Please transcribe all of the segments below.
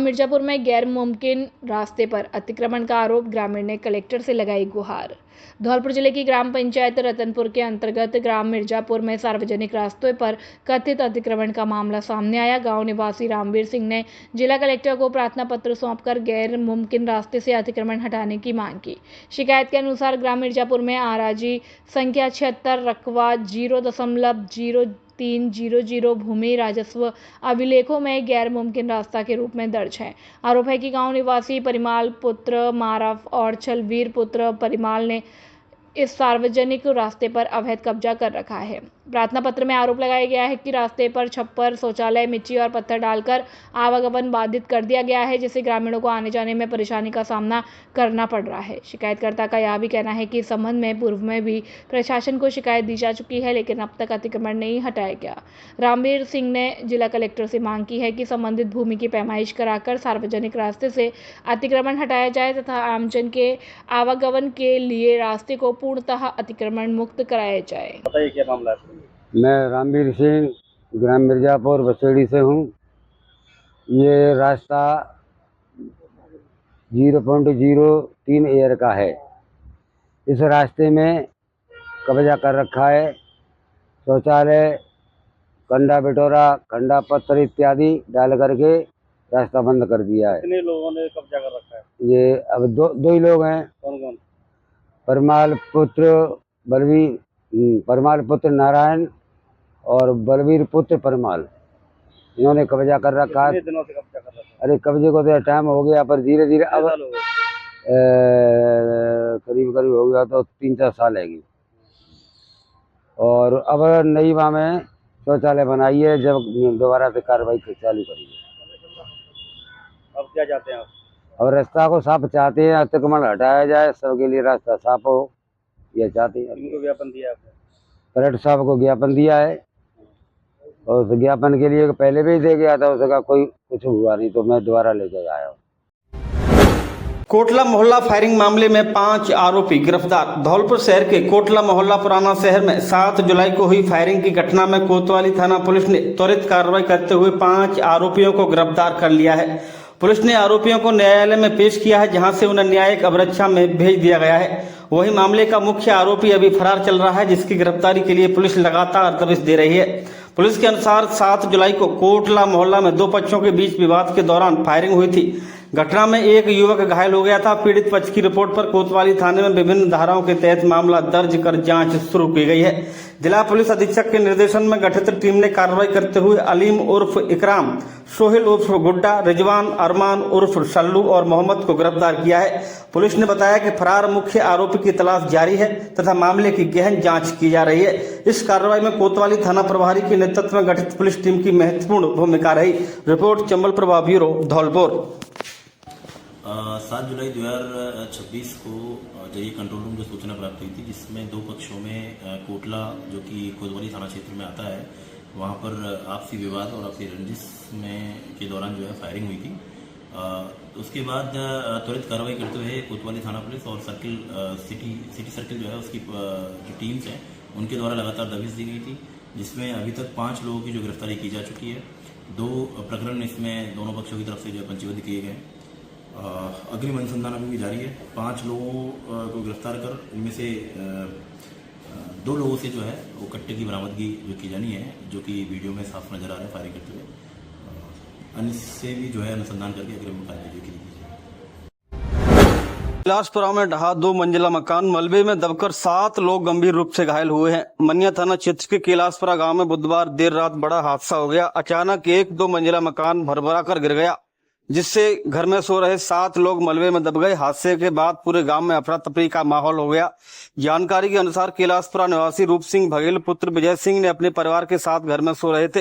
मिर्जापुर में गैर मुमकिन रास्ते पर अतिक्रमण का आरोप, ग्रामीण ने कलेक्टर से लगाई गुहार। धौलपुर जिले की ग्राम पंचायत रतनपुर के अंतर्गत ग्राम मिर्जापुर में सार्वजनिक रास्तों पर कथित अतिक्रमण का मामला सामने आया। गांव निवासी रामवीर सिंह ने जिला कलेक्टर को प्रार्थना पत्र सौंपकर गैर मुमकिन रास्ते से अतिक्रमण हटाने की मांग की। शिकायत के अनुसार ग्राम मिर्जापुर में आराजी संख्या 76 रकवा 0.0300 भूमि राजस्व अभिलेखों में गैर मुमकिन रास्ता के रूप में दर्ज है। आरोप है कि गांव निवासी परिमाल पुत्र मारफ और छलवीर पुत्र परिमाल ने इस सार्वजनिक रास्ते पर अवैध कब्जा कर रखा है। प्रार्थना पत्र में आरोप लगाया गया है कि रास्ते पर छप्पर, शौचालय, मिट्टी और पत्थर डालकर आवागमन बाधित कर दिया गया है, जिससे ग्रामीणों को आने जाने में परेशानी का सामना करना पड़ रहा है। शिकायतकर्ता का यह भी कहना है कि इस संबंध में पूर्व में भी प्रशासन को शिकायत दी जा चुकी है, लेकिन अब तक अतिक्रमण नहीं हटाया गया। रामवीर सिंह ने जिला कलेक्टर से मांग की है कि संबंधित भूमि की पैमाइश कराकर सार्वजनिक रास्ते से अतिक्रमण हटाया जाए तथा आमजन के आवागमन के लिए रास्ते को पूर्णतः अतिक्रमण मुक्त कराया जाए। बताइए क्या मामला है? मैं रामवीर सिंह ग्राम मिर्जापुर बसेड़ी से हूँ। ये रास्ता 0.03 एयर का है। इस रास्ते में कब्जा कर रखा है। शौचालय, कंडा बिटोरा, खंडा पत्थर इत्यादि डाल करके रास्ता बंद कर दिया है। कितने लोगों ने कब्जा कर रखा है? ये अब दो ही लोग हैं। कौन कौन? परमाल पुत्र नारायण और बलवीर पुत्र परमाल, इन्होंने कब्जा कर रखा है। कितने दिनों से कब्जा कर रखा है? अरे कब्जे को तो टाइम हो गया, पर धीरे धीरे अब करीब हो गया तो 3-4 साल है। और अब नई माह में शौचालय बनाई है, जब दोबारा से कार्रवाई चालू करेंगे। अब क्या चाहते हैं आप? और रास्ता को साफ चाहते हैं, अतिक्रमण हटाया जाए, सबके लिए रास्ता साफ हो, यह चाहते हैं। इनको ज्ञापन दिया आपने? कलेक्टर साहब को ज्ञापन दिया है, और उस ज्ञापन के लिए पहले भी दे गया था, उसका कोई कुछ हुआ नहीं, तो मैं दोबारा लेकर आया हूँ। कोटला मोहल्ला फायरिंग मामले में 5 आरोपी गिरफ्तार। धौलपुर शहर के कोटला मोहल्ला पुराना शहर में 7 जुलाई को हुई फायरिंग की घटना में कोतवाली थाना पुलिस ने त्वरित कार्रवाई करते हुए 5 आरोपियों को गिरफ्तार कर लिया है। पुलिस ने आरोपियों को न्यायालय में पेश किया है, जहां से उन्हें न्यायिक अभिरक्षा में भेज दिया गया है। वही मामले का मुख्य आरोपी अभी फरार चल रहा है, जिसकी गिरफ्तारी के लिए पुलिस लगातार दबिश दे रही है। पुलिस के अनुसार 7 जुलाई को कोटला मोहल्ला में 2 पक्षों के बीच विवाद के दौरान फायरिंग हुई थी। घटना में एक युवक घायल हो गया था। पीड़ित पक्ष की रिपोर्ट पर कोतवाली थाने में विभिन्न धाराओं के तहत मामला दर्ज कर जांच शुरू की गई है। जिला पुलिस अधीक्षक के निर्देशन में गठित टीम ने कार्रवाई करते हुए अलीम उर्फ इकराम, सोहेल उर्फ गुड्डा, रिजवान, अरमान उर्फ सल्लू और मोहम्मद को गिरफ्तार किया है। पुलिस ने बताया कि फरार मुख्य आरोपी की तलाश जारी है तथा मामले की गहन जांच की जा रही है। इस कार्रवाई में कोतवाली थाना प्रभारी के नेतृत्व में गठित पुलिस टीम की महत्वपूर्ण भूमिका रही। Report Chambal Prabha bureau, Dholpur. 7 जुलाई 2026 को जरिए कंट्रोल रूम को सूचना प्राप्त हुई थी, जिसमें 2 पक्षों में कोटला, जो कि कोतवाली थाना क्षेत्र में आता है, वहां पर आपसी विवाद और आपसी रंजिश के दौरान जो है फायरिंग हुई थी। उसके बाद त्वरित कार्रवाई करते हुए कोतवाली थाना पुलिस और सिटी सर्किल जो है उसकी जो टीम्स हैं, उनके द्वारा लगातार दबिश दी गई थी, जिसमें अभी तक 5 लोगों की जो गिरफ्तारी की जा चुकी है। 2 प्रकरण इसमें दोनों पक्षों की तरफ से जो है पंजीबद्ध किए गए। अग्रिम अनुसंधान अभी भी जारी है। 5 लोगों को गिरफ्तार कर इनमें से 2 लोगों से जो है वो कट्टे की बरामदगी जो की जानी है, जो कि वीडियो में साफ नजर आ रहा है फायरिंग करते हुए। अन्य से भी जो है अनुसंधान करके अग्रिम कार्रवाई की जाएगी। कैलाशपुरा में ढहा 2 मंजिला मकान, मलबे में दबकर 7 लोग गंभीर रूप से घायल हुए हैं। मनिया थाना क्षेत्र के कैलाशपुरा गांव में बुधवार देर रात बड़ा हादसा हो गया। अचानक एक 2 मंजिला मकान भरभरा कर गिर गया, जिससे घर में सो रहे 7 लोग मलबे में दब गए। हादसे के बाद पूरे गांव में अफरा तफरी का माहौल हो गया। जानकारी के अनुसार कैलाशपुरा निवासी रूप सिंह बघेल पुत्र विजय सिंह ने अपने परिवार के साथ घर में सो रहे थे।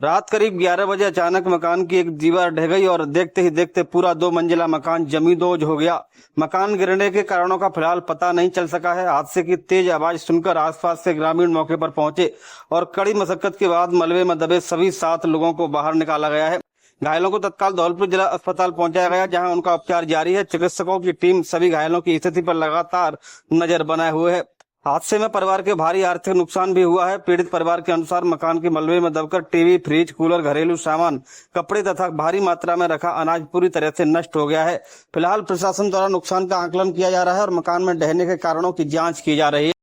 रात करीब 11 बजे अचानक मकान की एक दीवार ढह गई और देखते ही देखते पूरा 2 मंजिला मकान जमींदोज हो गया। मकान गिरने के कारणों का फिलहाल पता नहीं चल सका है। हादसे की तेज आवाज सुनकर आसपास से ग्रामीण मौके पर पहुंचे और कड़ी मशक्कत के बाद मलबे में दबे सभी 7 लोगों को बाहर निकाला गया है। घायलों को तत्काल धौलपुर जिला अस्पताल पहुंचाया गया, जहां उनका उपचार जारी है। चिकित्सकों की टीम सभी घायलों की स्थिति पर लगातार नजर बनाए हुए है। हादसे में परिवार के भारी आर्थिक नुकसान भी हुआ है। पीड़ित परिवार के अनुसार मकान के मलबे में दबकर टीवी, फ्रिज, कूलर, घरेलू सामान, कपड़े तथा भारी मात्रा में रखा अनाज पूरी तरह से नष्ट हो गया है। फिलहाल प्रशासन द्वारा नुकसान का आकलन किया जा रहा है और मकान में ढहने के कारणों की जांच की जा रही है।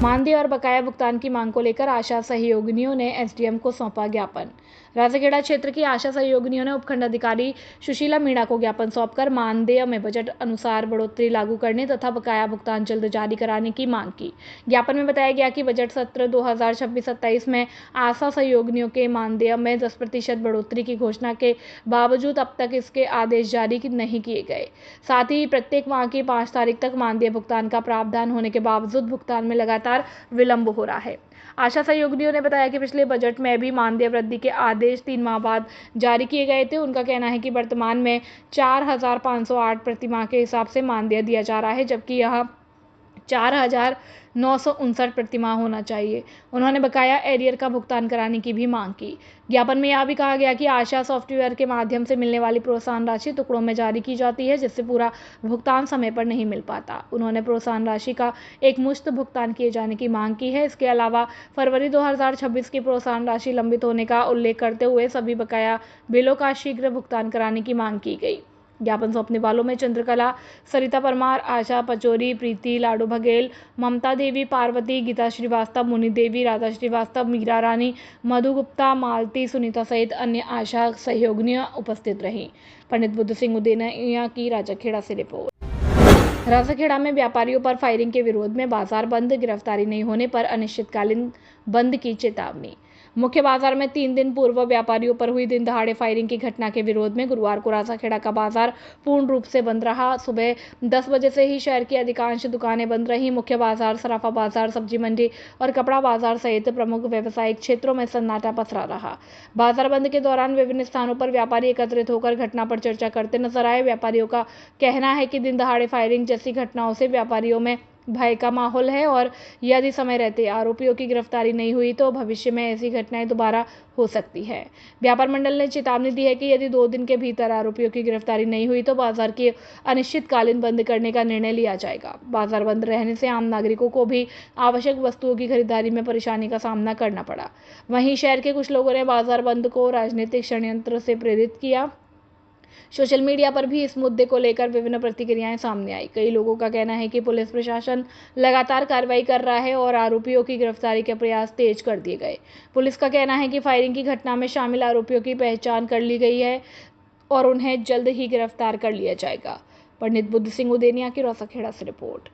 मानदेय और बकाया भुगतान की मांग को लेकर आशा सहयोगिनियों ने एसडीएम को सौंपा ज्ञापन। राजाखेड़ा क्षेत्र की आशा सहयोगिनियों ने उपखंड अधिकारी सुशीला मीणा को ज्ञापन सौंपकर मानदेय में बजट अनुसार बढ़ोतरी लागू करने तथा बकाया भुगतान जल्द जारी कराने की मांग की। ज्ञापन में बताया गया कि बजट सत्र 2026-27 में आशा सहयोगिनियों के मानदेय में 10% बढ़ोतरी की घोषणा के बावजूद अब तक इसके आदेश जारी नहीं किए गए। साथ ही प्रत्येक माह की 5 तारीख तक मानदेय भुगतान का प्रावधान होने के बावजूद भुगतान में लगातार विलंब हो रहा है। आशा सहयोगिनियों ने बताया कि पिछले बजट में भी मानदेय वृद्धि के आदेश 3 माह बाद जारी किए गए थे। उनका कहना है कि वर्तमान में 4,508 प्रतिमाह के हिसाब से मानदेय दिया जा रहा है, जबकि यह 4,959 प्रतिमाह होना चाहिए। उन्होंने बकाया एरियर का भुगतान कराने की भी मांग की। ज्ञापन में यह भी कहा गया कि आशा सॉफ्टवेयर के माध्यम से मिलने वाली प्रोत्साहन राशि टुकड़ों में जारी की जाती है, जिससे पूरा भुगतान समय पर नहीं मिल पाता। उन्होंने प्रोत्साहन राशि का एक मुश्त भुगतान किए जाने की मांग की है। इसके अलावा फरवरी 2026 की प्रोत्साहन राशि लंबित होने का उल्लेख करते हुए सभी बकाया बिलों का शीघ्र भुगतान कराने की मांग की गई। ज्ञापन सौंपने वालों में चंद्रकला, सरिता परमार, आशा पचौरी, प्रीति, लाडू बघेल, ममता देवी, पार्वती, गीता श्रीवास्तव, मुनि देवी, राधा श्रीवास्तव, मीरा रानी, मधु गुप्ता, मालती, सुनीता सहित अन्य आशा सहयोगिनियां उपस्थित रहीं। पंडित बुद्ध सिंह उदेनिया की राजाखेड़ा से रिपोर्ट। राजाखेड़ा में व्यापारियों पर फायरिंग के विरोध में बाजार बंद, गिरफ्तारी नहीं होने पर अनिश्चितकालीन बंद की चेतावनी। मुख्य बाजार में 3 दिन पूर्व व्यापारियों पर हुई दिन दहाड़े फायरिंग की घटना के विरोध में गुरुवार को राजाखेड़ा का बाजार पूर्ण रूप से बंद रहा। सुबह 10 बजे से ही शहर की अधिकांश दुकानें बंद रहीं। मुख्य बाजार, सराफा बाजार, सब्जी मंडी और कपड़ा बाजार सहित प्रमुख व्यावसायिक क्षेत्रों में सन्नाटा पसरा रहा। बाजार बंद के दौरान विभिन्न स्थानों पर व्यापारी एकत्रित होकर घटना पर चर्चा करते नजर आए। व्यापारियों का कहना है कि दिन दहाड़े फायरिंग जैसी घटनाओं से व्यापारियों में भय का माहौल है और यदि समय रहते आरोपियों की गिरफ्तारी नहीं हुई तो भविष्य में ऐसी घटनाएं दोबारा हो सकती है। व्यापार मंडल ने चेतावनी दी है कि यदि 2 दिन के भीतर आरोपियों की गिरफ्तारी नहीं हुई तो बाजार की अनिश्चितकालीन बंद करने का निर्णय लिया जाएगा। बाजार बंद रहने से आम नागरिकों को भी आवश्यक वस्तुओं की खरीदारी में परेशानी का सामना करना पड़ा। वहीं शहर के कुछ लोगों ने बाजार बंद को राजनीतिक षड्यंत्र से प्रेरित किया। सोशल मीडिया पर भी इस मुद्दे को लेकर विभिन्न प्रतिक्रियाएं सामने आई। कई लोगों का कहना है कि पुलिस प्रशासन लगातार कार्रवाई कर रहा है और आरोपियों की गिरफ्तारी के प्रयास तेज कर दिए गए। पुलिस का कहना है कि फायरिंग की घटना में शामिल आरोपियों की पहचान कर ली गई है और उन्हें जल्द ही गिरफ्तार कर लिया जाएगा। पंडित बुद्ध सिंह उदेनिया की राजाखेड़ा से रिपोर्ट।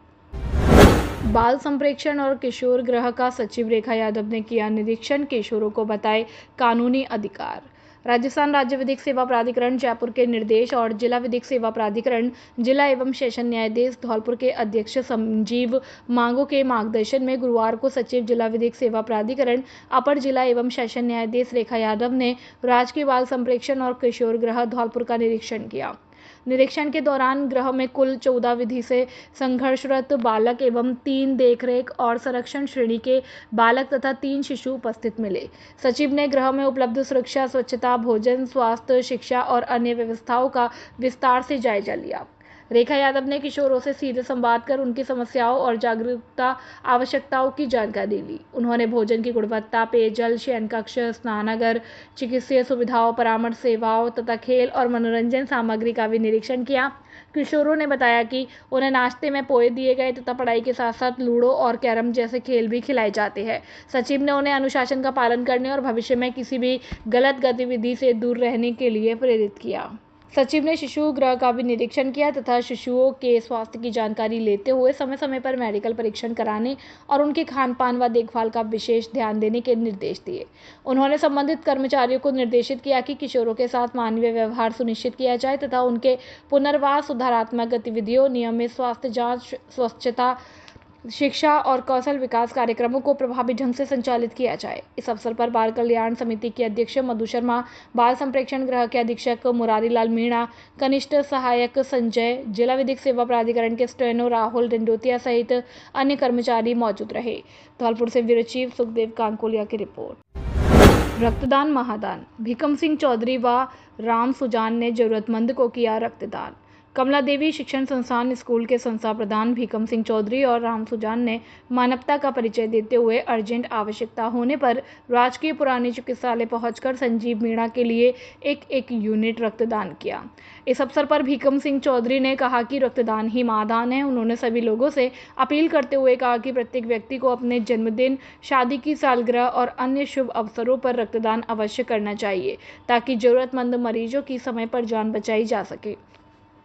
बाल संप्रेक्षण और किशोर गृह का सचिव रेखा यादव ने किया निरीक्षण, किशोरों को बताए कानूनी अधिकार। राजस्थान राज्य विधिक सेवा प्राधिकरण जयपुर के निर्देश और जिला विधिक सेवा प्राधिकरण जिला एवं सेशन न्यायाधीश धौलपुर के अध्यक्ष संजीव मांगो के मार्गदर्शन में गुरुवार को सचिव जिला विधिक सेवा प्राधिकरण अपर जिला एवं सेशन न्यायाधीश रेखा यादव ने राजकीय बाल संप्रेक्षण और किशोर गृह धौलपुर का निरीक्षण किया। निरीक्षण के दौरान गृह में कुल 14 विधि से संघर्षरत बालक एवं 3 देखरेख और संरक्षण श्रेणी के बालक तथा 3 शिशु उपस्थित मिले। सचिव ने गृह में उपलब्ध सुरक्षा, स्वच्छता, भोजन, स्वास्थ्य, शिक्षा और अन्य व्यवस्थाओं का विस्तार से जायजा लिया। रेखा यादव ने किशोरों से सीधे संवाद कर उनकी समस्याओं और जागरूकता आवश्यकताओं की जानकारी ली। उन्होंने भोजन की गुणवत्ता, पेयजल, शयन कक्ष, स्नानागार, चिकित्सीय सुविधाओं, परामर्श सेवाओं तथा खेल और मनोरंजन सामग्री का भी निरीक्षण किया। किशोरों ने बताया कि उन्हें नाश्ते में पोहे दिए गए तथा पढ़ाई के साथ साथ लूडो और कैरम जैसे खेल भी खिलाए जाते हैं। सचिव ने उन्हें अनुशासन का पालन करने और भविष्य में किसी भी गलत गतिविधि से दूर रहने के लिए प्रेरित किया। सचिव ने शिशु गृह का भी निरीक्षण किया तथा शिशुओं के स्वास्थ्य की जानकारी लेते हुए समय समय पर मेडिकल परीक्षण कराने और उनके खान पान व देखभाल का विशेष ध्यान देने के निर्देश दिए। उन्होंने संबंधित कर्मचारियों को निर्देशित किया कि किशोरों के साथ मानवीय व्यवहार सुनिश्चित किया जाए तथा उनके पुनर्वास, सुधारात्मक गतिविधियों, नियमित स्वास्थ्य जाँच, स्वच्छता, शिक्षा और कौशल विकास कार्यक्रमों को प्रभावी ढंग से संचालित किया जाए। इस अवसर पर बाल कल्याण समिति के अध्यक्ष मधु शर्मा, बाल संप्रेक्षण गृह के अधीक्षक मुरारी लाल मीणा, कनिष्ठ सहायक संजय, जिला विधिक सेवा प्राधिकरण के स्टेनो राहुल डंडोतिया सहित अन्य कर्मचारी मौजूद रहे। धौलपुर से ब्यूरो चीफ सुखदेव कांकोलिया की रिपोर्ट। रक्तदान महादान। भीकम सिंह चौधरी व राम सुजान ने जरूरतमंद को किया रक्तदान। कमला देवी शिक्षण संस्थान स्कूल के संस्था प्रधान भीकम सिंह चौधरी और राम सुजान ने मानवता का परिचय देते हुए अर्जेंट आवश्यकता होने पर राजकीय पुरानी चिकित्सालय पहुंचकर संजीव मीणा के लिए एक यूनिट रक्तदान किया। इस अवसर पर भीकम सिंह चौधरी ने कहा कि रक्तदान ही महादान है। उन्होंने सभी लोगों से अपील करते हुए कहा कि प्रत्येक व्यक्ति को अपने जन्मदिन, शादी की सालगिरह और अन्य शुभ अवसरों पर रक्तदान अवश्य करना चाहिए ताकि जरूरतमंद मरीजों की समय पर जान बचाई जा सके।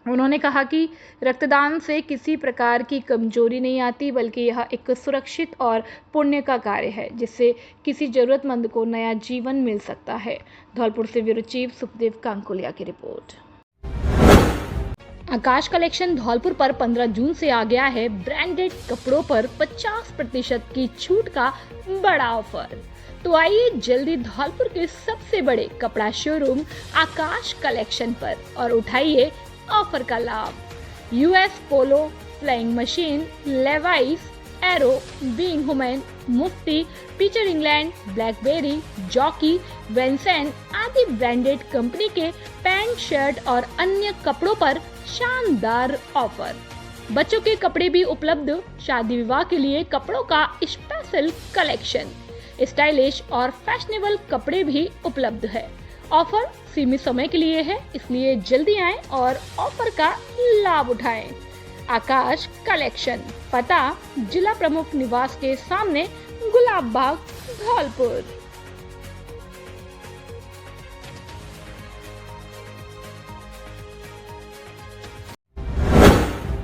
उन्होंने कहा कि रक्तदान से किसी प्रकार की कमजोरी नहीं आती, बल्कि यह एक सुरक्षित और पुण्य का कार्य है जिससे किसी जरूरतमंद को नया जीवन मिल सकता है। धौलपुर से ब्यूरो चीफ सुखदेव कांकुलिया की रिपोर्ट। आकाश कलेक्शन धौलपुर पर 15 जून से आ गया है ब्रांडेड कपड़ों पर 50% की छूट का बड़ा ऑफर। तो आइए जल्दी धौलपुर के सबसे बड़े कपड़ा शोरूम आकाश कलेक्शन पर और उठाइए ऑफर का लाभ। US Polo, flying machine, Levi's, Arrow, being women, Mufti, Peter England, Blackberry, Jockey, वेंसन आदि ब्रांडेड कंपनी के पैंट, शर्ट और अन्य कपड़ों पर शानदार ऑफर। बच्चों के कपड़े भी उपलब्ध। शादी विवाह के लिए कपड़ों का स्पेशल कलेक्शन, स्टाइलिश और फैशनेबल कपड़े भी उपलब्ध है। ऑफर सीमित समय के लिए है, इसलिए जल्दी आएं और ऑफर का लाभ उठाएं। आकाश कलेक्शन, पता जिला प्रमुख निवास के सामने, गुलाब बाग, धौलपुर।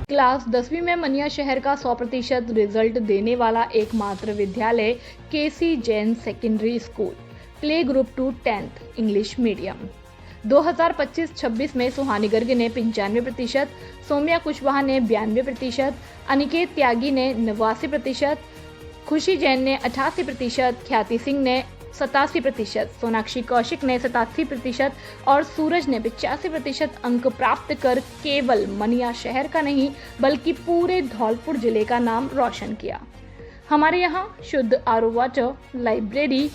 क्लास 10वीं में मनिया शहर का 100% रिजल्ट देने वाला एकमात्र विद्यालय KC Jain secondary school, play group to 10th English medium. 2025-26 में सुहानी गर्ग ने 95%, सोम्या कुशवाहा ने 92%, अनिकेत त्यागी ने 89%, खुशी जैन ने 88%, ख्याति सिंह ने 87%, सोनाक्षी कौशिक ने 87% और सूरज ने 85% अंक प्राप्त कर केवल मनिया शहर का नहीं बल्कि पूरे धौलपुर जिले का नाम रोशन किया। हमारे यहाँ शुद्ध आरओ वाटर, लाइब्रेरी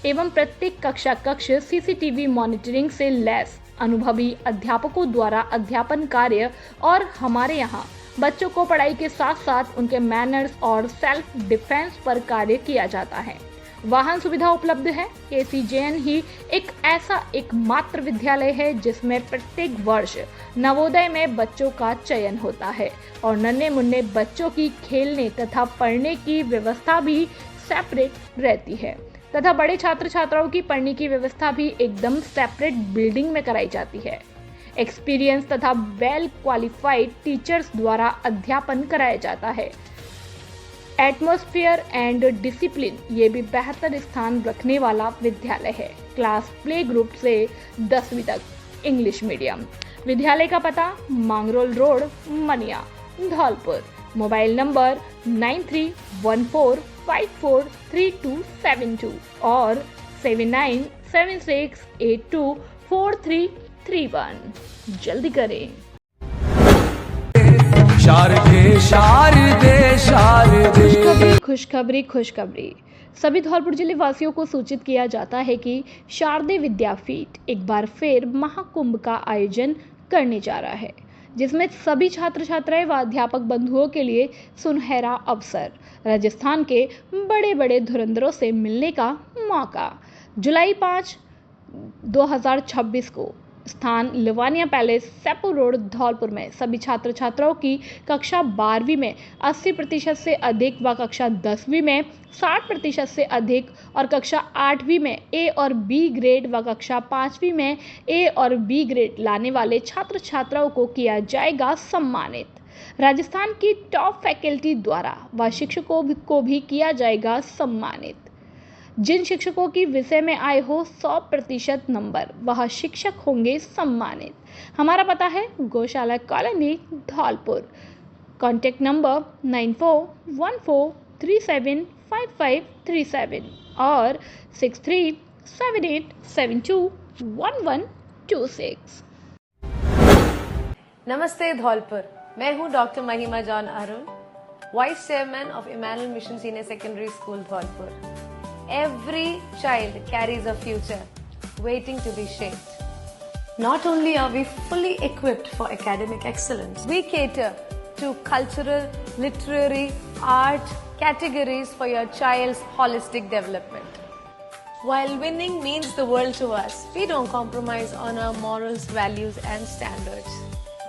एवं प्रत्येक कक्ष सीसीटीवी मॉनिटरिंग से लैस अनुभवी अध्यापकों द्वारा अध्यापन कार्य और हमारे यहाँ बच्चों को पढ़ाई के साथ साथ उनके मैनर्स और सेल्फ डिफेंस पर कार्य किया जाता है। वाहन सुविधा उपलब्ध है। केसी जैन ही एक ऐसा एकमात्र विद्यालय है जिसमें प्रत्येक वर्ष नवोदय में बच्चों का चयन होता है और नन्हे मुन्ने बच्चों की खेलने तथा पढ़ने की व्यवस्था भी सेपरेट रहती है तथा बड़े छात्र छात्राओं की पढ़ने की व्यवस्था भी एकदम सेपरेट बिल्डिंग में कराई जाती है। एक्सपीरियंस तथा वेल क्वालिफाइड टीचर्स द्वारा अध्यापन कराया जाता है। एटमॉस्फेयर एंड डिसिप्लिन ये भी बेहतर स्थान रखने वाला विद्यालय है। क्लास प्ले ग्रुप से 10वीं तक इंग्लिश मीडियम। विद्यालय का पता मांगरोल रोड, मनिया, धौलपुर। मोबाइल नंबर 9314543272 और 7976824331। जल्दी करें। खुशखबरी। सभी धौलपुर जिले वासियों को सूचित किया जाता है कि शारदे विद्यापीठ एक बार फिर महाकुंभ का आयोजन करने जा रहा है, जिसमें सभी छात्र छात्राएं व अध्यापक बंधुओं के लिए सुनहरा अवसर, राजस्थान के बड़े बड़े धुरंधरों से मिलने का मौका। जुलाई 5, 2026 को स्थान लिवानिया पैलेस, सैपुर रोड, धौलपुर में सभी छात्र छात्राओं की कक्षा 12वीं में 80% से अधिक व कक्षा 10वीं में 60% से अधिक और कक्षा 8वीं में ए और बी ग्रेड व कक्षा 5वीं में ए और बी ग्रेड लाने वाले छात्र छात्राओं को किया जाएगा सम्मानित। राजस्थान की टॉप फैकल्टी द्वारा व शिक्षकों को भी किया जाएगा सम्मानित। जिन शिक्षकों की विषय में आए हो 100% नंबर, वह शिक्षक होंगे सम्मानित। हमारा पता है गौशाला कॉलोनी, धौलपुर। कॉन्टैक्ट नंबर 9414375537 और 6378721126। नमस्ते धौलपुर, मैं हूं doctor Mahima John Arun, vice chairman of Emmanuel mission senior secondary school Dholpur. Every child carries a future waiting to be shaped. Not only are we fully equipped for academic excellence, we cater to cultural, literary, art categories for your child's holistic development. While winning means the world to us, we don't compromise on our morals, values and standards.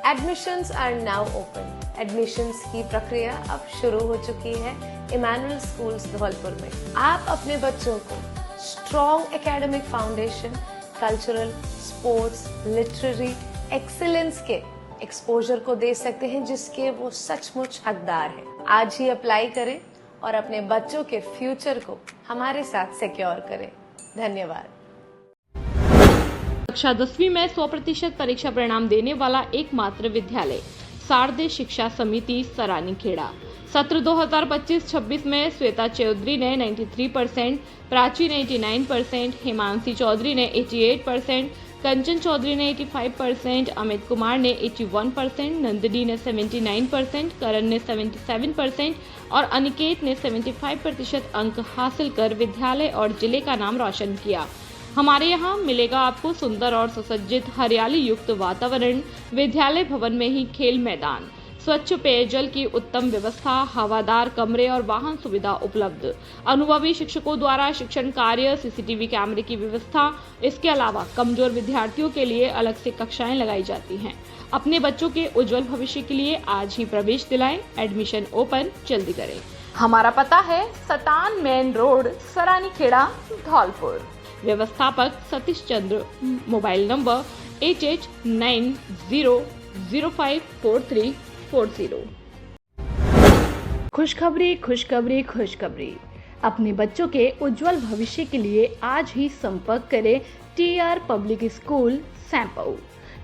Admissions are now open. Admissions की प्रक्रिया अब शुरू हो चुकी है Emmanuel schools Dholpur में। आप अपने बच्चों को strong academic foundation, cultural, sports, literary excellence के एक्सपोजर को दे सकते हैं जिसके वो सचमुच हकदार हैं। आज ही अप्लाई करें और अपने बच्चों के फ्यूचर को हमारे साथ सिक्योर करें। धन्यवाद। कक्षा 10वीं में 100% परीक्षा परिणाम देने वाला एकमात्र विद्यालय शारदे शिक्षा समिति सरानीखेड़ा। सत्र 2025-26 में श्वेता चौधरी ने 93%, प्राची ने 89%, हिमांशी चौधरी ने 88%, कंचन चौधरी ने 85%, अमित कुमार ने 81%, नंदिनी ने 79%, करण ने 77% और अनिकेत ने 75% अंक हासिल कर विद्यालय और जिले का नाम रोशन किया। हमारे यहाँ मिलेगा आपको सुंदर और सुसज्जित हरियाली युक्त वातावरण, विद्यालय भवन में ही खेल मैदान, स्वच्छ पेयजल की उत्तम व्यवस्था, हवादार कमरे और वाहन सुविधा उपलब्ध, अनुभवी शिक्षकों द्वारा शिक्षण कार्य, सीसीटीवी कैमरे की व्यवस्था। इसके अलावा कमजोर विद्यार्थियों के लिए अलग से कक्षाएं लगाई जाती हैं। अपने बच्चों के उज्जवल भविष्य के लिए आज ही प्रवेश दिलाएं। एडमिशन ओपन जल्दी करें। हमारा पता है सतान मेन रोड, सरानीखेड़ा, धौलपुर। व्यवस्थापक सतीश चंद्र। Mobile number 8890054340। खुशखबरी खुशखबरी खुशखबरी। अपने बच्चों के उज्जवल भविष्य के लिए आज ही संपर्क करें TR पब्लिक स्कूल सैंपऊ।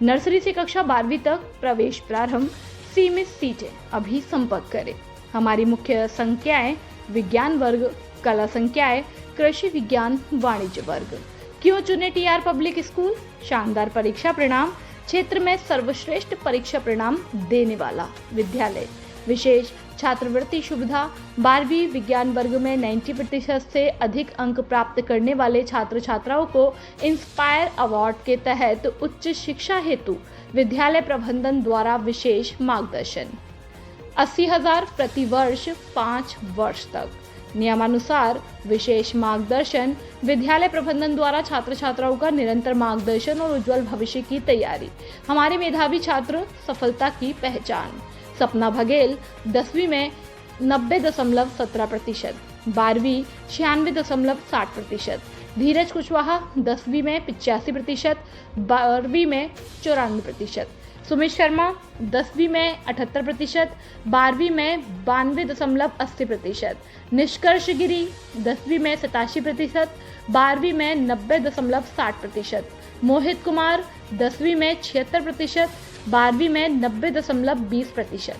नर्सरी से कक्षा 12वीं तक प्रवेश प्रारंभ, सीमित सीटें। अभी संपर्क करें। हमारी मुख्य संख्याएं विज्ञान वर्ग, कला संख्याएं कृषि विज्ञान, वाणिज्य वर्ग। क्यों चुने TR पब्लिक स्कूल? शानदार परीक्षा परिणाम, क्षेत्र में सर्वश्रेष्ठ परीक्षा परिणाम देने वाला विद्यालय, विशेष छात्रवृत्ति सुविधा, 12वीं विज्ञान वर्ग में 90% से अधिक अंक प्राप्त करने वाले छात्र छात्राओं को इंस्पायर अवार्ड के तहत उच्च शिक्षा हेतु विद्यालय प्रबंधन द्वारा विशेष मार्गदर्शन। 80,000 प्रति वर्ष 5 वर्ष तक। नियमानुसार विशेष मार्गदर्शन। विद्यालय प्रबंधन द्वारा छात्र छात्राओं का निरंतर मार्गदर्शन और उज्जवल भविष्य की तैयारी। हमारे मेधावी छात्र, सफलता की पहचान। सपना बघेल 10वीं में 90.17%, 12वीं 96.60%। धीरज कुशवाहा 10वीं में 85%, 12वीं में 94%। सुमित शर्मा 10वीं में 78%, 12वीं में 92.80%। निष्कर्ष गिरी 10वीं में 87%, 12वीं में 90.60%। मोहित कुमार 10वीं में 76%, 12वीं में 90.20%।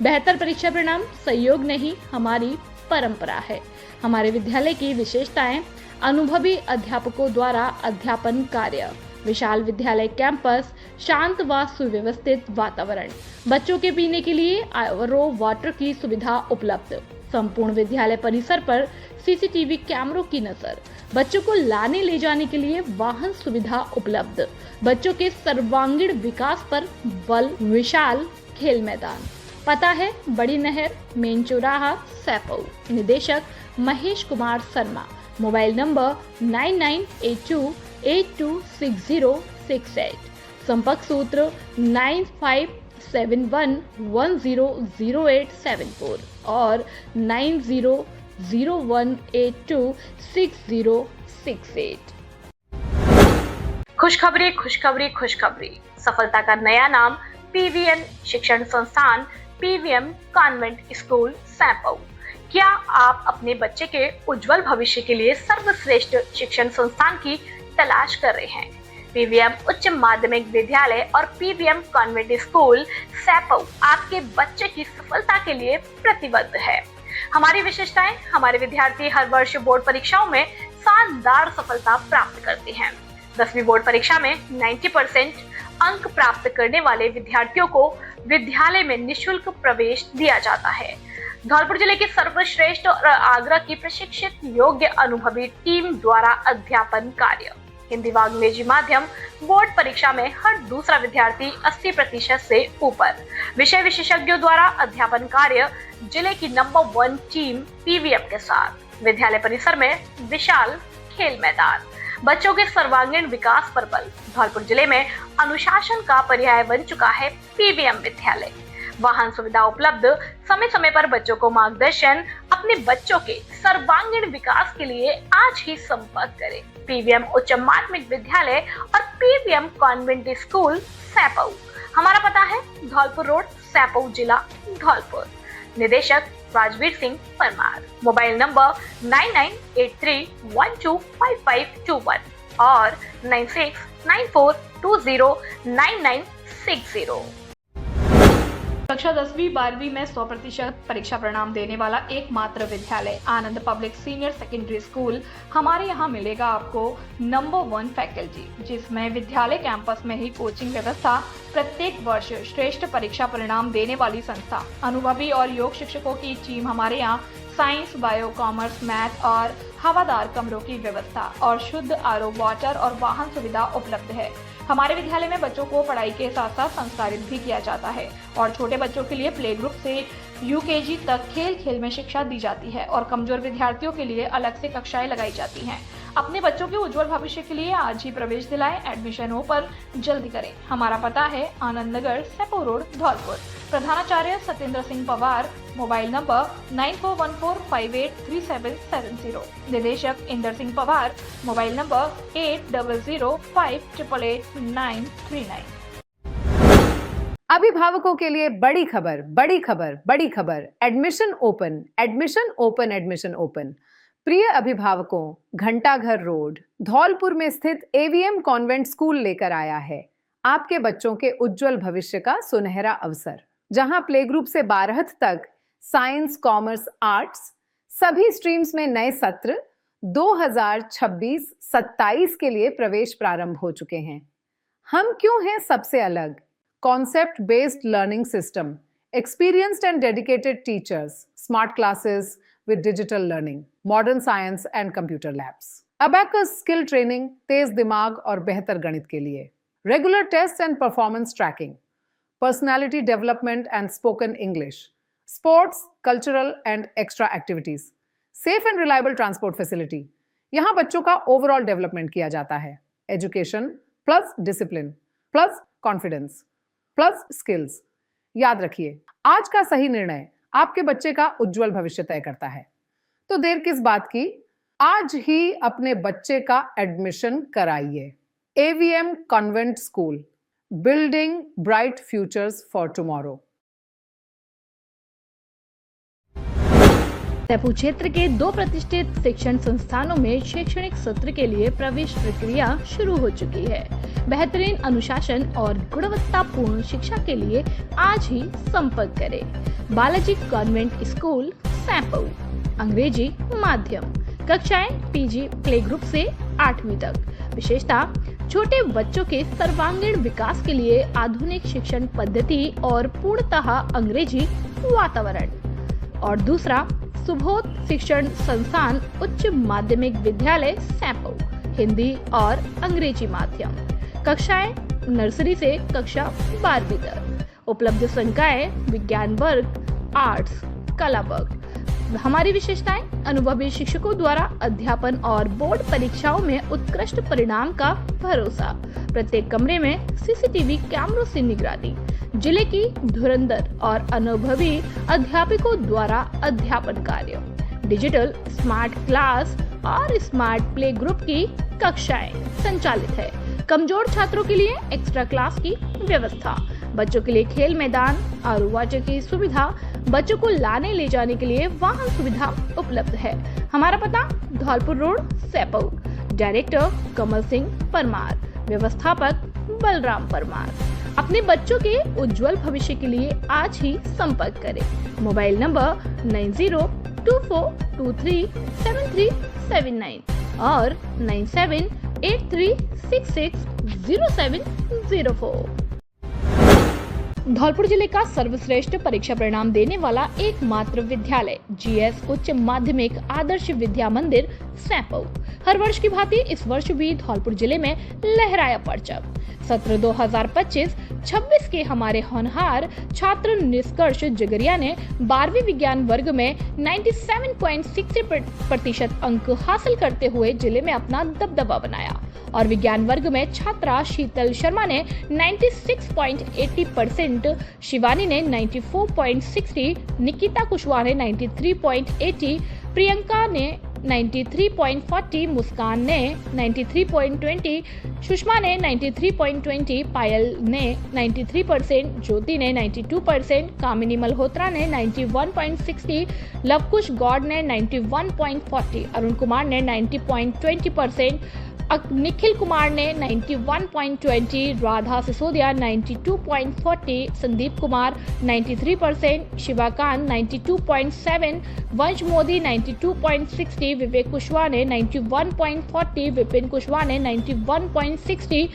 बेहतर परीक्षा परिणाम सहयोग नहीं, हमारी परंपरा है। हमारे विद्यालय की विशेषताएं: अनुभवी अध्यापकों द्वारा अध्यापन कार्य, विशाल विद्यालय कैंपस, शांत व सुव्यवस्थित वातावरण, बच्चों के पीने के लिए RO वाटर की सुविधा उपलब्ध, संपूर्ण विद्यालय परिसर पर CCTV कैमरों की नजर, बच्चों को लाने ले जाने के लिए वाहन सुविधा उपलब्ध, बच्चों के सर्वांगीण विकास पर बल, विशाल खेल मैदान। पता है बड़ी नहर, मेन चौराहा, सैंपऊ। निदेशक महेश कुमार शर्मा। Mobile number 9982826068। संपर्क सूत्र 9571100874 और 9001826068। खुशखबरी खुशखबरी खुशखबरी। सफलता का नया नाम PVN शिक्षण संस्थान, PVM कॉन्वेंट स्कूल सैंपऊ। क्या आप अपने बच्चे के उज्जवल भविष्य के लिए सर्वश्रेष्ठ शिक्षण संस्थान की तलाश कर रहे हैं? PVM उच्च माध्यमिक विद्यालय और PVM कॉन्वेंट स्कूल सैंपऊ आपके बच्चे की सफलता के लिए प्रतिबद्ध है। हमारी विशेषताएं: हमारे विद्यार्थी हर वर्ष बोर्ड परीक्षाओं में शानदार सफलता प्राप्त करते हैं। 10वीं बोर्ड परीक्षा में 90% अंक प्राप्त करने वाले विद्यार्थियों को विद्यालय में निःशुल्क प्रवेश दिया जाता है। धौलपुर जिले के सर्वश्रेष्ठ और आगरा की प्रशिक्षित योग्य अनुभवी टीम द्वारा अध्यापन कार्य। हिंदी व अंग्रेजी माध्यम बोर्ड परीक्षा में हर दूसरा विद्यार्थी 80% से ऊपर। विषय विशेषज्ञों द्वारा अध्यापन कार्य जिले की नंबर 1 टीम पीवीएम के साथ। विद्यालय परिसर में विशाल खेल मैदान, बच्चों के सर्वांगीण विकास पर बल। धौलपुर जिले में अनुशासन का पर्याय बन चुका है पीवीएम विद्यालय। वाहन सुविधा उपलब्ध, समय समय पर बच्चों को मार्गदर्शन। अपने बच्चों के सर्वांगीण विकास के लिए आज ही संपर्क करें पीवीएम उच्च माध्यमिक विद्यालय और पीवीएम कॉन्वेंट स्कूल सैपऊ। हमारा पता है धौलपुर रोड, सैपऊ, जिला धौलपुर। निदेशक राजवीर सिंह परमार। मोबाइल नंबर 9983125521 और 9694209960। कक्षा 10वीं 12वीं में 100% परीक्षा परिणाम देने वाला एकमात्र विद्यालय आनंद पब्लिक सीनियर सेकेंडरी स्कूल। हमारे यहाँ मिलेगा आपको नंबर 1 फैकल्टी, जिसमें विद्यालय कैंपस में ही कोचिंग व्यवस्था, प्रत्येक वर्ष श्रेष्ठ परीक्षा परिणाम देने वाली संस्था, अनुभवी और योग शिक्षकों की टीम। हमारे यहाँ साइंस, बायो, कॉमर्स, मैथ और हवादार कमरों की व्यवस्था और शुद्ध आरओ वाटर और वाहन सुविधा उपलब्ध है। हमारे विद्यालय में बच्चों को पढ़ाई के साथ साथ संस्कारित भी किया जाता है और छोटे बच्चों के लिए प्ले ग्रुप से यूकेजी तक खेल खेल में शिक्षा दी जाती है और कमजोर विद्यार्थियों के लिए अलग से कक्षाएं लगाई जाती हैं। अपने बच्चों के उज्जवल भविष्य के लिए आज ही प्रवेश दिलाएं। एडमिशन हो पर जल्दी करें। हमारा पता है आनंद नगर, सैपऊ रोड, धौलपुर। प्रधानाचार्य सत्येंद्र सिंह पवार। Mobile number 9414583770। निदेशक इंदर सिंह पवार। Mobile number 8005888939। अभिभावकों के लिए बड़ी खबर, बड़ी खबर, बड़ी खबर। Admission open, admission open, admission open. प्रिय अभिभावकों, घंटाघर रोड, धौलपुर में स्थित एवीएम कॉन्वेंट स्कूल लेकर आया है आपके बच्चों के उज्जवल भविष्य का सुनहरा अवसर, जहां प्ले ग्रुप से 12th तक साइंस, कॉमर्स, आर्ट्स सभी स्ट्रीम्स में नए सत्र 2026-27 के लिए प्रवेश प्रारंभ हो चुके हैं। हम क्यों हैं सबसे अलग? Concept based learning system, experienced and dedicated teachers, smart classes with digital learning, modern science and computer labs, abacus skill training, तेज दिमाग और बेहतर गणित के लिए, regular tests and performance tracking, personality development and spoken English, sports, cultural and extra activities, safe and reliable transport facility। यहाँ बच्चों का overall development किया जाता है। Education plus discipline plus confidence plus skills. याद रखिए, आज का सही निर्णय आपके बच्चे का उज्जवल भविष्य तय करता है। तो देर किस बात की, आज ही अपने बच्चे का एडमिशन कराइए। AVM convent school, building bright futures for tomorrow. Saipau क्षेत्र के 2 प्रतिष्ठित शिक्षण संस्थानों में शैक्षणिक सत्र के लिए प्रवेश प्रक्रिया शुरू हो चुकी है। बेहतरीन अनुशासन और गुणवत्तापूर्ण शिक्षा के लिए आज ही संपर्क करें। Balaji convent school, Saipau. अंग्रेजी माध्यम, कक्षाएं पीजी प्ले ग्रुप से 8वीं तक। विशेषता, छोटे बच्चों के सर्वांगीण विकास के लिए आधुनिक शिक्षण पद्धति और पूर्णतः अंग्रेजी वातावरण। और दूसरा, सुबोध शिक्षण संस्थान उच्च माध्यमिक विद्यालय, सैपऊ। हिंदी और अंग्रेजी माध्यम, कक्षाएं नर्सरी से कक्षा 12वीं तक। उपलब्ध संकाय विज्ञान वर्ग, आर्ट्स, कला वर्ग। हमारी विशेषताएं, अनुभवी शिक्षकों द्वारा अध्यापन और बोर्ड परीक्षाओं में उत्कृष्ट परिणाम का भरोसा। प्रत्येक कमरे में सीसीटीवी कैमरों से निगरानी। जिले की धुरंधर और अनुभवी अध्यापकों द्वारा अध्यापन कार्य। डिजिटल स्मार्ट क्लास और स्मार्ट प्ले ग्रुप की कक्षाएं संचालित है। कमजोर छात्रों के लिए एक्स्ट्रा क्लास की व्यवस्था। बच्चों के लिए खेल मैदान, आरओ वाटर की सुविधा। बच्चों को लाने ले जाने के लिए वाहन सुविधा उपलब्ध है। हमारा पता धौलपुर रोड, सैपऊ। डायरेक्टर कमल सिंह परमार, व्यवस्थापक बलराम परमार। अपने बच्चों के उज्जवल भविष्य के लिए आज ही संपर्क करें। मोबाइल नंबर 9024237379 और 9783660704। धौलपुर जिले का सर्वश्रेष्ठ परीक्षा परिणाम देने वाला एकमात्र विद्यालय जीएस उच्च माध्यमिक आदर्श विद्या मंदिर सैंपऊ हर वर्ष की भांति इस वर्ष भी धौलपुर जिले में लहराया परचम। सत्र 2025-26 के हमारे होनहार छात्र निष्कर्ष जगरिया ने 12वीं विज्ञान वर्ग में 97.63% अंक हासिल करते हुए जिले में अपना दबदबा बनाया और विज्ञान वर्ग में छात्रा शीतल शर्मा ने 96.80%, शिवानी ने 94.60, निकिता कुशवाहा ने 93.80, प्रियंका ने 93.40, मुस्कान ने 93.20, सुषमा ने 93.20, पायल ने 93%, ज्योति ने 92%, कामिनी मल्होत्रा ने 91.60, लवकुश गौड़ ने 91.40, अरुण कुमार ने 90.20%, निखिल कुमार ने 91.20, राधा सिसोदिया 92.40, संदीप कुमार 93%, शिवाकांत 92.7, वंश मोदी 92.60, विवेक कुशवाहा ने 91.40, विपिन कुशवाहा ने 91.60,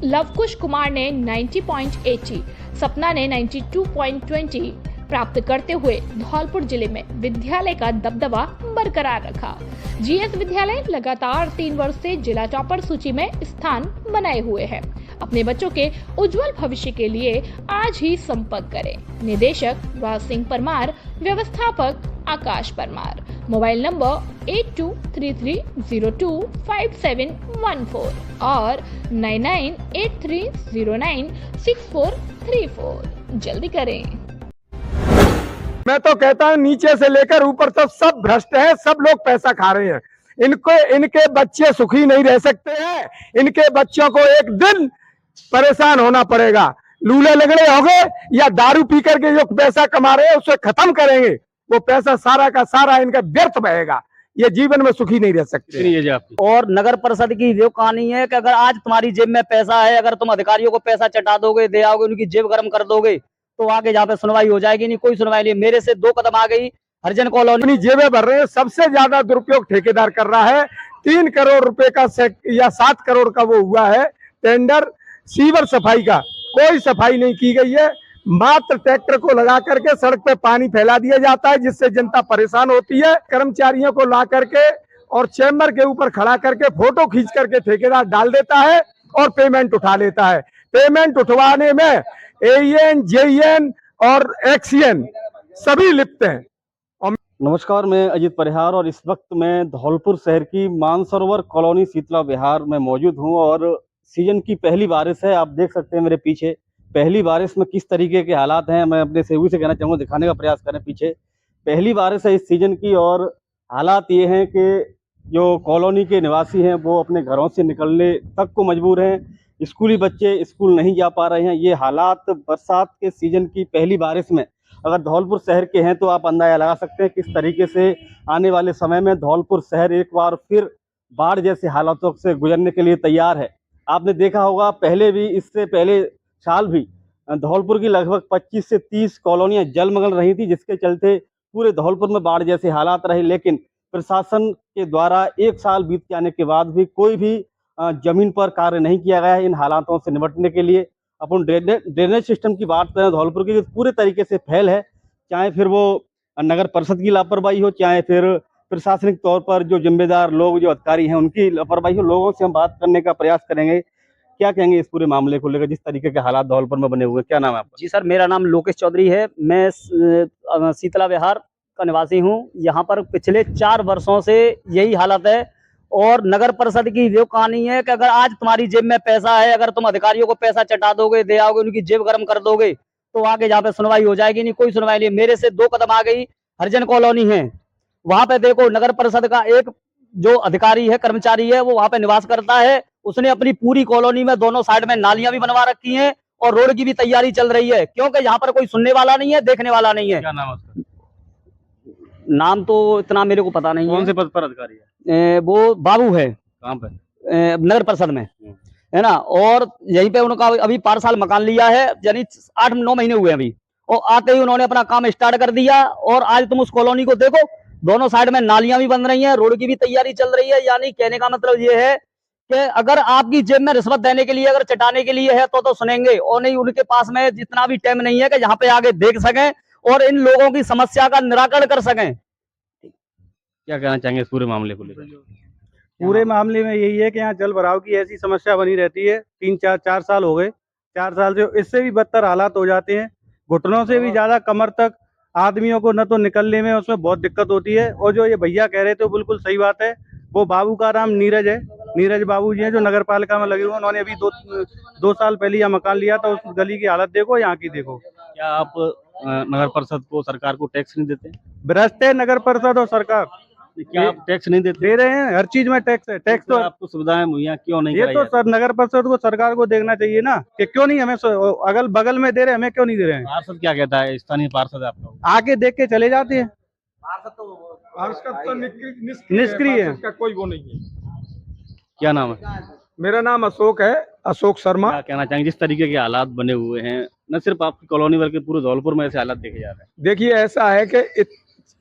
लवकुश कुमार ने 90.80, सपना ने 92.20 प्राप्त करते हुए धौलपुर जिले में विद्यालय का दबदबा बरकरार रखा। जीएस विद्यालय लगातार 3 वर्ष से जिला टॉपर सूची में स्थान बनाए हुए है। अपने बच्चों के उज्जवल भविष्य के लिए आज ही संपर्क करें। निदेशक राज सिंह परमार, व्यवस्थापक आकाश परमार, मोबाइल नंबर 8233025714 और 9983096434। जल्दी करें। मैं तो कहता हूं नीचे से लेकर ऊपर तक सब भ्रष्ट है, सब लोग पैसा खा रहे हैं। इनके बच्चे सुखी नहीं रह सकते हैं। इनके बच्चों को एक दिन परेशान होना पड़ेगा। लूले लगड़े हो गए या दारू पी करके जो पैसा कमा रहे हैं उसे खत्म करेंगे। वो पैसा सारा का सारा इनका व्यर्थ बहेगा। ये जीवन में सुखी नहीं रह सकते। और नगर परिषद की जो कहानी है कि अगर आज तुम्हारी जेब में पैसा है, अगर तुम अधिकारियों को पैसा चटा दोगे, दे आओगे, उनकी जेब गर्म कर दोगे तो आगे जहाँ पे सुनवाई हो जाएगी। नहीं, कोई सुनवाई नहीं। मेरे से 2 कदम आ गई हरिजन कॉलोनी। अपनी जेबें भर रहे हैं। सबसे ज्यादा दुरुपयोग ठेकेदार कर रहा है। 3 करोड़ रुपए का या 7 करोड़ का वो हुआ है टेंडर सीवर सफाई का। कोई सफाई नहीं की गई है। मात्र ट्रैक्टर को लगा करके सड़क पे पानी फैला दिया जाता है, जिससे जनता परेशान होती है। कर्मचारियों को ला करके और चैम्बर के ऊपर खड़ा करके फोटो खींच करके ठेकेदार डाल देता है और पेमेंट उठा लेता है। पेमेंट उठवाने में AEN, JEN और XEN सभी लिप्त हैं। नमस्कार, मैं अजीत परिहार और इस वक्त मैं धौलपुर शहर की मानसरोवर कॉलोनी शीतला विहार में मौजूद हूं और सीजन की पहली बारिश है। आप देख सकते हैं मेरे पीछे पहली बारिश में किस तरीके के हालात हैं। मैं अपने सहयोगी से कहना चाहूँगा, दिखाने का प्रयास करें। पीछे पहली बारिश है इस सीजन की और हालात ये हैं कि जो कॉलोनी के निवासी हैं वो अपने घरों से निकलने तक को मजबूर हैं। स्कूली बच्चे स्कूल नहीं जा पा रहे हैं। ये हालात बरसात के सीजन की पहली बारिश में अगर धौलपुर शहर के हैं तो आप अंदाजा लगा सकते हैं किस तरीके से आने वाले समय में धौलपुर शहर एक बार फिर बाढ़ जैसे हालातों से गुजरने के लिए तैयार है। आपने देखा होगा पहले भी, इससे पहले साल भी धौलपुर की लगभग 25 से 30 कॉलोनियां जलमग्न रही थी, जिसके चलते पूरे धौलपुर में बाढ़ जैसे हालात रहे। लेकिन प्रशासन के द्वारा 1 साल बीत जाने के बाद भी कोई भी जमीन पर कार्य नहीं किया गया है इन हालातों से निपटने के लिए। अपन ड्रेनेज सिस्टम की बात करें धौलपुर की, पूरे तरीके से फैल है। चाहे फिर वो नगर परिषद की लापरवाही हो, चाहे फिर प्रशासनिक तौर पर जो जिम्मेदार लोग, जो अधिकारी हैं, उनकी लापरवाही हो। लोगों से हम बात करने का प्रयास करेंगे। क्या कहेंगे इस पूरे मामले को लेकर, जिस तरीके के हालात धौलपुर में बने हुए हैं? क्या नाम है आपका? जी सर, मेरा नाम लोकेश चौधरी है। मैं शीतला विहार का निवासी हूँ। यहाँ पर पिछले 4 वर्षों से यही हालत है और नगर परिषद की जो कहानी है कि अगर आज तुम्हारी जेब में पैसा है, अगर तुम अधिकारियों को पैसा चटा दोगे, दे आओगे, उनकी जेब गर्म कर दोगे तो आगे जहाँ पे सुनवाई हो जाएगी। नहीं, कोई सुनवाई नहीं। मेरे से 2 कदम आ गई हरिजन कॉलोनी है। वहां पे देखो, नगर परिषद का एक जो अधिकारी है, कर्मचारी है, वो वहां पे निवास करता है। उसने अपनी पूरी कॉलोनी में दोनों साइड में नालियां भी बनवा रखी हैं और रोड की भी तैयारी चल रही है, क्योंकि यहाँ पर कोई सुनने वाला नहीं है, देखने वाला नहीं है। क्या नाम है उसका? नाम तो इतना मेरे को पता नहीं है। कौन से पद पर अधिकारी है? वो बाबू है। कहाँ पे? नगर परिषद में है ना। और यहीं पे उनका अभी 5 साल मकान लिया है, यानी 8-9 महीने हुए अभी। और आते ही उन्होंने अपना काम स्टार्ट कर दिया और आज तुम उस कॉलोनी को देखो, दोनों साइड में नालियां भी बन रही हैं, रोड की भी तैयारी चल रही है। यानी कहने का मतलब ये है कि अगर आपकी जेब में रिश्वत देने के लिए, अगर चटाने के लिए है तो सुनेंगे, और नहीं उनके पास में जितना भी टाइम नहीं है कि यहाँ पे आगे देख सकें और इन लोगों की समस्या का निराकरण कर सकें। क्या कहना चाहेंगे इस पूरे मामले को लेकर? पूरे मामले में यही है कि यहाँ जल भराव की ऐसी समस्या बनी रहती है। 4 साल हो गए, 4 साल से इससे भी बदतर हालात हो जाते हैं। घुटनों से भी ज्यादा कमर तक आदमियों को न तो निकलने में उसमें बहुत दिक्कत होती है। और जो ये भैया कह रहे थे वो बिल्कुल सही बात है। वो बाबू का नाम नीरज है, नीरज बाबू जी हैं जो नगर पालिका में लगे हुए। उन्होंने अभी दो साल पहले यह मकान लिया था। उस गली की हालत देखो, यहाँ की देखो। क्या आप नगर परिषद को, सरकार को टैक्स नहीं देते? भ्रष्ट है नगर परिषद और सरकार। क्या आप टैक्स नहीं देते? दे रहे हैं, हर चीज में टैक्स है। टैक्स तो आपको सुविधाएं मुहैया क्यों नहीं ये कराई तो जाती? सर नगर परिषद को, सरकार को देखना चाहिए ना कि क्यों नहीं हमें अगल बगल में दे रहे, हमें क्यों नहीं दे रहे हैं। पार्षद क्या कहता है? स्थानीय पार्षद आपका आके देख के चले जाते हैं। पार्षद तो निष्क्रिय निष्क्रिय है। पार्षद का कोई वो नहीं है। क्या नाम है? मेरा नाम अशोक है, अशोक शर्मा। क्या कहना चाहेंगे जिस तरीके के हालात बने हुए हैं, न सिर्फ आपकी कॉलोनी बल्कि पूरे धौलपुर में ऐसे हालात देखे जा रहे हैं? देखिए ऐसा है कि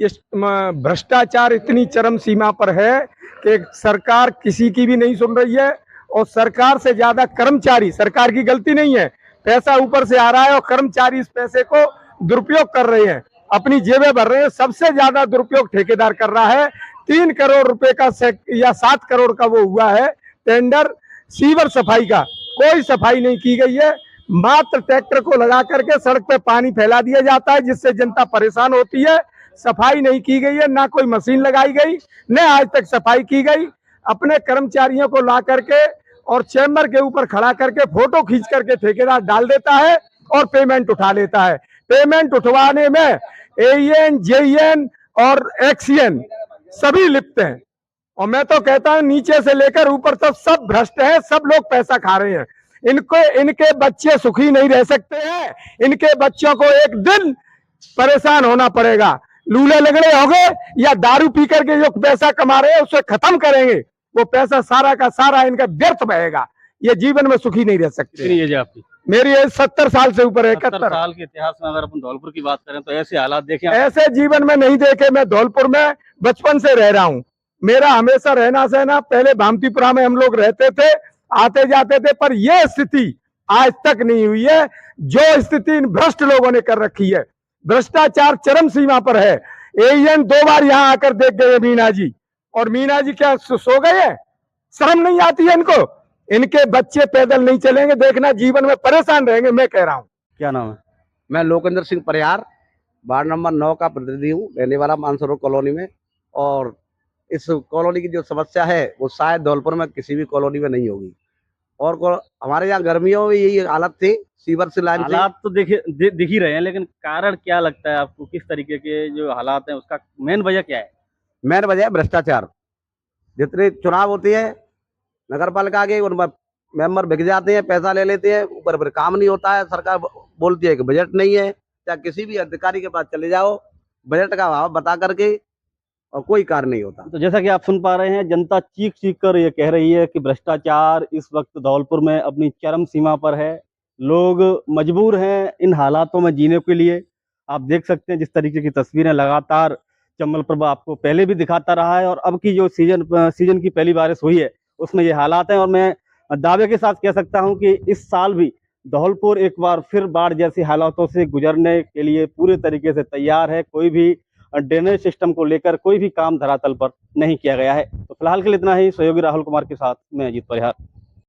इस भ्रष्टाचार इतनी चरम सीमा पर है कि सरकार किसी की भी नहीं सुन रही है। और सरकार से ज्यादा कर्मचारी, सरकार की गलती नहीं है, पैसा ऊपर से आ रहा है और कर्मचारी इस पैसे को दुरुपयोग कर रहे हैं, अपनी जेबें भर रहे हैं। सबसे ज्यादा दुरुपयोग ठेकेदार कर रहा है। 3 करोड़ रुपए का या 7 करोड़ का वो हुआ है टेंडर सीवर सफाई का। कोई सफाई नहीं की गई है, मात्र ट्रैक्टर को लगा करके सड़क पे पानी फैला दिया जाता है, जिससे जनता परेशान होती है। सफाई नहीं की गई है, ना कोई मशीन लगाई गई, न आज तक सफाई की गई। अपने कर्मचारियों को ला करके और चैम्बर के ऊपर खड़ा करके फोटो खींच करके ठेकेदार डाल देता है और पेमेंट उठा लेता है। पेमेंट उठवाने में AEN, JEN और XEN सभी लिप्त हैं। और मैं तो कहता हूं नीचे से लेकर ऊपर तक सब भ्रष्ट हैं, सब लोग पैसा खा रहे हैं। इनके बच्चे सुखी नहीं रह सकते हैं। इनके बच्चों को एक दिन परेशान होना पड़ेगा। लूले लगड़े हो गए या दारू पी करके जो पैसा कमा रहे हैं उसे खत्म करेंगे, वो पैसा सारा का सारा इनका व्यर्थ बहेगा। ये जीवन में सुखी नहीं रह सकते। कितनी एज है आपकी? मेरी एज 70 साल से ऊपर है। 70 साल के इतिहास में अगर अपन धौलपुर की बात करें तो ऐसे हालात देखे? ऐसे जीवन में नहीं देखे। मैं धौलपुर में बचपन से रह रहा हूँ। मेरा हमेशा रहना सहना, पहले भामतीपुरा में हम लोग रहते थे, आते जाते थे, पर यह स्थिति आज तक नहीं हुई है जो स्थिति इन भ्रष्ट लोगों ने कर रखी है। भ्रष्टाचार चरम सीमा पर है। AEN 2 बार यहाँ आकर देख गए मीना जी, और मीना जी क्या सो गए हैं? शर्म नहीं आती है इनको? इनके बच्चे पैदल नहीं चलेंगे, देखना जीवन में परेशान रहेंगे। मैं कह रहा हूँ। क्या नाम है? मैं लोकेंद्र सिंह परियार, वार्ड नंबर 9 का प्रतिनिधि हूँ, रहने वाला मानसरोवर कॉलोनी में। और इस कॉलोनी की जो समस्या है वो शायद धौलपुर में किसी भी कॉलोनी में नहीं होगी। और हमारे यहाँ गर्मियों में यही हालत थी, सीवर से लाइन। हालात तो दिख ही रहे हैं, लेकिन कारण क्या लगता है आपको? किस तरीके के जो हालात हैं उसका मेन वजह क्या है? मेन वजह है भ्रष्टाचार। जितने चुनाव होती है नगर पालिका के, उन मेंबर बिक जाते हैं, पैसा ले लेते हैं, ऊपर फिर काम नहीं होता है। सरकार बोलती है कि बजट नहीं है। चाहे किसी भी अधिकारी के पास चले जाओ, बजट का अभाव बता करके, और कोई कार्य नहीं होता। तो जैसा कि आप सुन पा रहे हैं, जनता चीख चीख कर ये कह रही है कि भ्रष्टाचार इस वक्त धौलपुर में अपनी चरम सीमा पर है। लोग मजबूर हैं इन हालातों में जीने के लिए। आप देख सकते हैं जिस तरीके की तस्वीरें लगातार चंबल प्रभा आपको पहले भी दिखाता रहा है, और अब की जो सीजन की पहली बारिश हुई है उसमें ये हालात हैं। और मैं दावे के साथ कह सकता हूं कि इस साल भी धौलपुर एक बार फिर बाढ़ जैसी हालातों से गुजरने के लिए पूरे तरीके से तैयार है। कोई भी ड्रेनेज सिस्टम को लेकर कोई भी काम धरातल पर नहीं किया गया है। तो फिलहाल के लिए इतना ही। सहयोगी राहुल कुमार के साथ मैं अजीत परिहार।